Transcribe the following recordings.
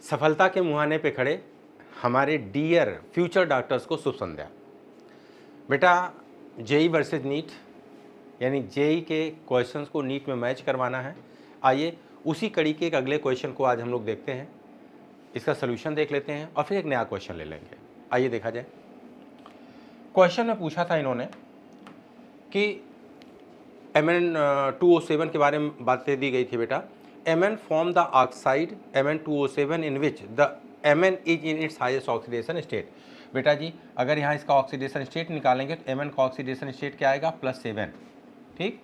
सफलता के मुहाने पे खड़े हमारे डियर फ्यूचर डॉक्टर्स को शुभ संध्या। बेटा जेई वर्सेस नीट यानी जेई के क्वेश्चंस को नीट में मैच करवाना है। आइए उसी कड़ी के एक अगले क्वेश्चन को आज हम लोग देखते हैं, इसका सोल्यूशन देख लेते हैं और फिर एक नया क्वेश्चन ले लेंगे। आइए देखा जाए। क्वेश्चन में पूछा था इन्होंने कि Mn2O7 के बारे में बातें दी गई थी बेटा। Mn form the oxide Mn2O7 in which the Mn is in its highest oxidation state। बेटा जी अगर यहाँ इसका ऑक्सीडेशन स्टेट निकालेंगे तो Mn का ऑक्सीडेशन स्टेट क्या आएगा +7, ठीक।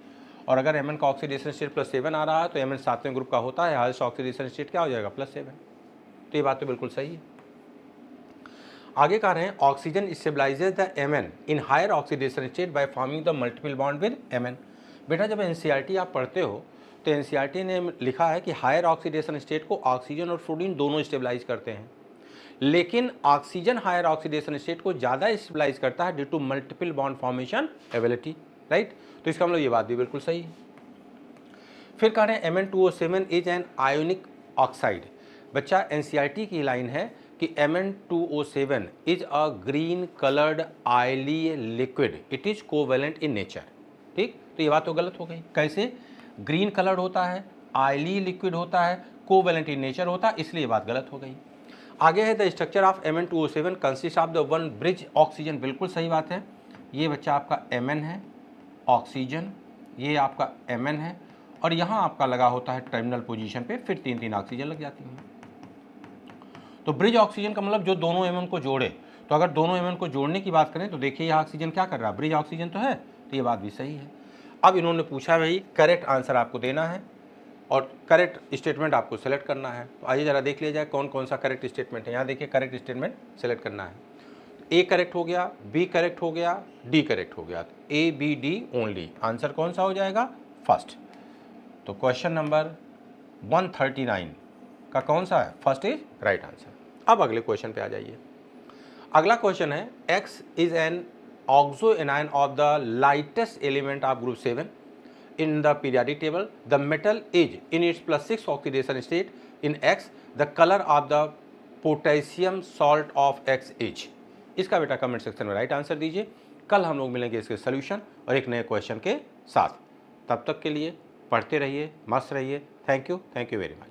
और अगर Mn का ऑक्सीडेशन स्टेट +7 आ रहा है तो Mn 7वें ग्रुप का होता है, हाईएस्ट ऑक्सीडेशन स्टेट क्या हो जाएगा +7। तो ये बात तो बिल्कुल सही है। आगे कह रहे हैं oxygen stabilises the Mn in higher oxidation state by forming the multiple bond with Mn। बेटा जब एनसीईआरटी आप पढ़ते हो तो एनसीईआरटी ने लिखा है कि हायर ऑक्सीडेशन स्टेट को ऑक्सीजन और फ्लोरीन दोनों स्टेबलाइज करते हैं, लेकिन ऑक्सीजन हायर ऑक्सीडेशन स्टेट को ज़्यादा स्टेबलाइज करता है due to multiple bond formation ability, right. तो इसका मतलब ये बात भी बिल्कुल सही है। फिर कह रहे हैं Mn2O7 is an ionic oxide. बच्चा एनसीईआरटी की लाइन है कि Mn2O7 is a green coloured oily liquid, it is covalent in nature, ठीक। तो ये बात तो गलत हो गई। कैसे? ग्रीन कलर्ड होता है, ऑयली लिक्विड होता है, कोवेलेंट इन नेचर होता है, इसलिए बात गलत हो गई। आगे है the structure of Mn2O7 consist of the one bridge oxygen. बिल्कुल सही बात है। ये बच्चा आपका Mn है, ऑक्सीजन, ये आपका Mn है और यहाँ आपका लगा होता है टर्मिनल पोजीशन पे, फिर 3 ऑक्सीजन लग जाती हैं। तो ब्रिज ऑक्सीजन का मतलब जो दोनों Mn को जोड़े। तो अगर दोनों Mn को जोड़ने की बात करें तो देखिए यह ऑक्सीजन क्या कर रहा है, ब्रिज ऑक्सीजन तो है, तो ये बात भी सही है। अब इन्होंने पूछा भाई करेक्ट आंसर आपको देना है और करेक्ट स्टेटमेंट आपको सेलेक्ट करना है। तो आइए ज़रा देख लिया जाए कौन कौन सा करेक्ट स्टेटमेंट है। यहाँ देखिए करेक्ट स्टेटमेंट सेलेक्ट करना है। ए करेक्ट हो गया, बी करेक्ट हो गया, डी करेक्ट हो गया। A B D only, answer कौन सा हो जाएगा, फर्स्ट। तो क्वेश्चन नंबर 139 का कौन सा है, फर्स्ट इज राइट आंसर। अब अगले क्वेश्चन पे आ जाइए। अगला क्वेश्चन है x is an oxo anion of the lightest element of group 7 in the periodic table. The metal is in its +6 oxidation state in X. The color of the potassium salt of X is। इसका बेटा comment section में right answer दीजिए। कल हम लोग मिलेंगे इसके solution और एक नए क्वेश्चन के साथ। तब तक के लिए पढ़ते रहिए, मस्त रहिए। Thank you very much.